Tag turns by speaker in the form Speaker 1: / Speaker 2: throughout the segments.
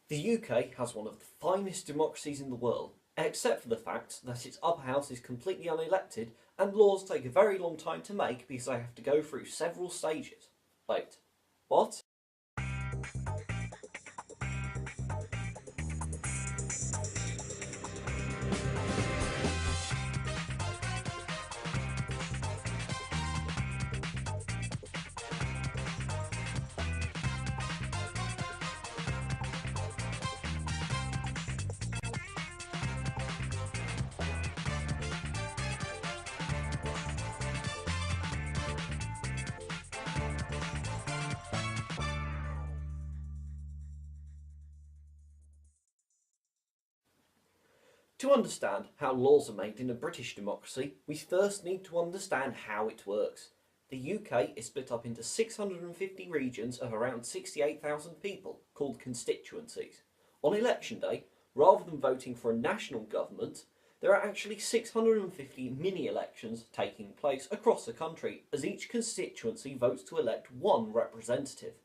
Speaker 1: The UK has one of the finest democracies in the world, except for the fact that its upper house is completely unelected and laws take a very long time to make because they have to go through several stages. Wait, what? To understand how laws are made in a British democracy, we first need to understand how it works. The UK is split up into 650 regions of around 68,000 people, called constituencies. On election day, rather than voting for a national government, there are actually 650 mini-elections taking place across the country, as each constituency votes to elect one representative.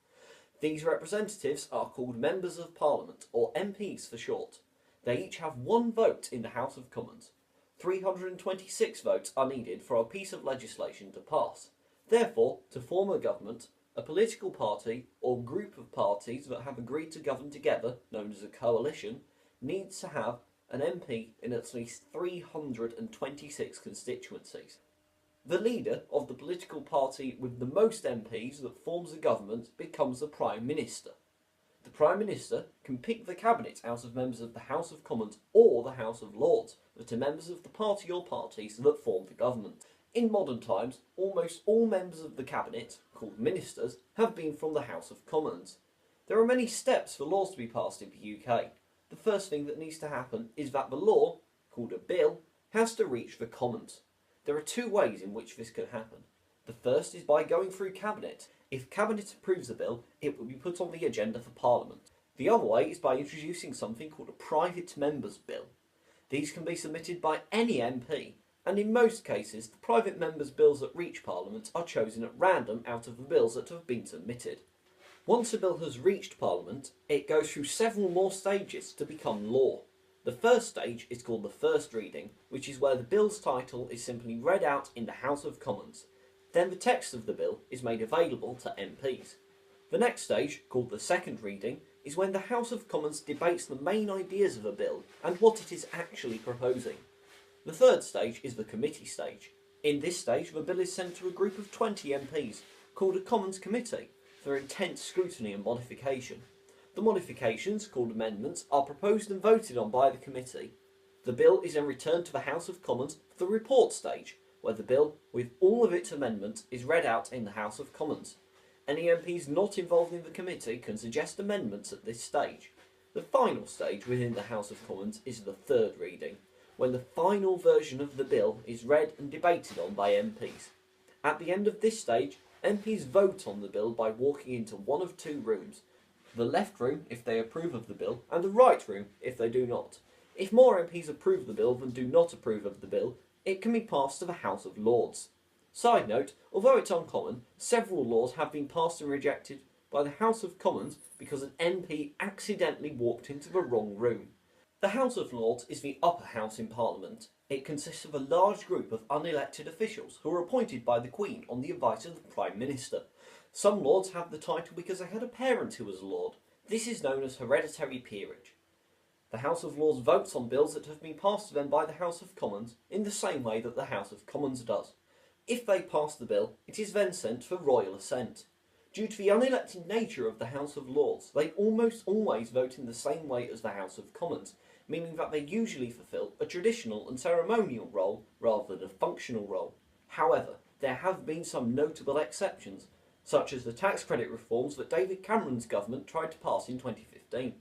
Speaker 1: These representatives are called Members of Parliament, or MPs for short. They each have one vote in the House of Commons. 326 votes are needed for a piece of legislation to pass. Therefore, to form a government, a political party or group of parties that have agreed to govern together, known as a coalition, needs to have an MP in at least 326 constituencies. The leader of the political party with the most MPs that forms a government becomes the Prime Minister. The Prime Minister can pick the cabinet out of members of the House of Commons or the House of Lords that are members of the party or parties that form the government. In modern times, almost all members of the cabinet, called ministers, have been from the House of Commons. There are many steps for laws to be passed in the UK. The first thing that needs to happen is that the law, called a bill, has to reach the Commons. There are two ways in which this can happen. The first is by going through Cabinet. If Cabinet approves a bill, it will be put on the agenda for Parliament. The other way is by introducing something called a Private Member's Bill. These can be submitted by any MP, and in most cases the private members' bills that reach Parliament are chosen at random out of the bills that have been submitted. Once a bill has reached Parliament, it goes through several more stages to become law. The first stage is called the first reading, which is where the bill's title is simply read out in the House of Commons. Then the text of the bill is made available to MPs. The next stage, called the second reading, is when the House of Commons debates the main ideas of a bill and what it is actually proposing. The third stage is the committee stage. In this stage, the bill is sent to a group of 20 MPs, called a Commons Committee, for intense scrutiny and modification. The modifications, called amendments, are proposed and voted on by the committee. The bill is then returned to the House of Commons for the report stage, where the bill, with all of its amendments, is read out in the House of Commons. Any MPs not involved in the committee can suggest amendments at this stage. The final stage within the House of Commons is the third reading, when the final version of the bill is read and debated on by MPs. At the end of this stage, MPs vote on the bill by walking into one of two rooms: the left room if they approve of the bill, and the right room if they do not. If more MPs approve the bill than do not approve of the bill, it can be passed to the House of Lords. Side note, although it's uncommon, several laws have been passed and rejected by the House of Commons because an MP accidentally walked into the wrong room. The House of Lords is the upper house in Parliament. It consists of a large group of unelected officials who are appointed by the Queen on the advice of the Prime Minister. Some lords have the title because they had a parent who was a lord. This is known as hereditary peerage. The House of Lords votes on bills that have been passed to them by the House of Commons in the same way that the House of Commons does. If they pass the bill, it is then sent for royal assent. Due to the unelected nature of the House of Lords, they almost always vote in the same way as the House of Commons, meaning that they usually fulfil a traditional and ceremonial role rather than a functional role. However, there have been some notable exceptions, such as the tax credit reforms that David Cameron's government tried to pass in 2015.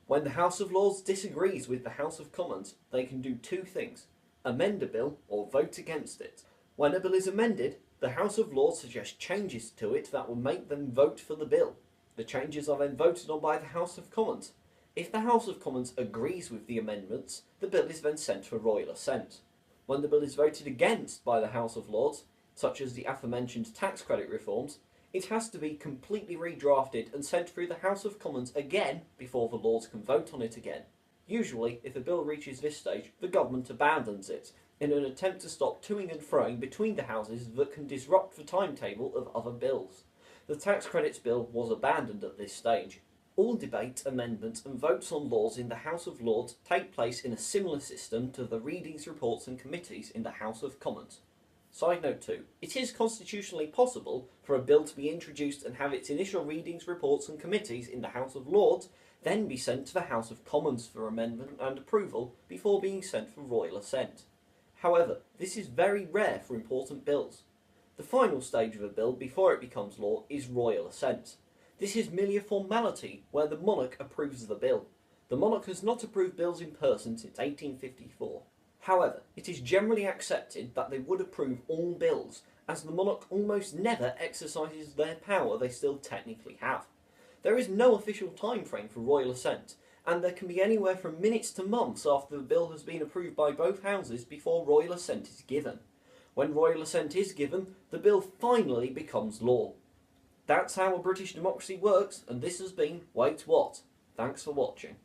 Speaker 1: When the House of Lords disagrees with the House of Commons, they can do two things: amend a bill or vote against it. When a bill is amended, the House of Lords suggests changes to it that will make them vote for the bill. The changes are then voted on by the House of Commons. If the House of Commons agrees with the amendments, the bill is then sent for royal assent. When the bill is voted against by the House of Lords, such as the aforementioned tax credit reforms, It has to be completely redrafted and sent through the House of Commons again before the Lords can vote on it again. Usually, if a bill reaches this stage, the government abandons it, in an attempt to stop toing and froing between the houses that can disrupt the timetable of other bills. The tax credits bill was abandoned at this stage. All debate, amendments and votes on laws in the House of Lords take place in a similar system to the readings, reports and committees in the House of Commons. Side note 2. It is constitutionally possible for a bill to be introduced and have its initial readings, reports and committees in the House of Lords, then be sent to the House of Commons for amendment and approval before being sent for royal assent. However, this is very rare for important bills. The final stage of a bill before it becomes law is royal assent. This is merely a formality where the monarch approves the bill. The monarch has not approved bills in person since 1854. However, it is generally accepted that they would approve all bills, as the monarch almost never exercises their power they still technically have. There is no official time frame for royal assent, and there can be anywhere from minutes to months after the bill has been approved by both houses before royal assent is given. When royal assent is given, the bill finally becomes law. That's how a British democracy works, and this has been Wait What? Thanks for watching.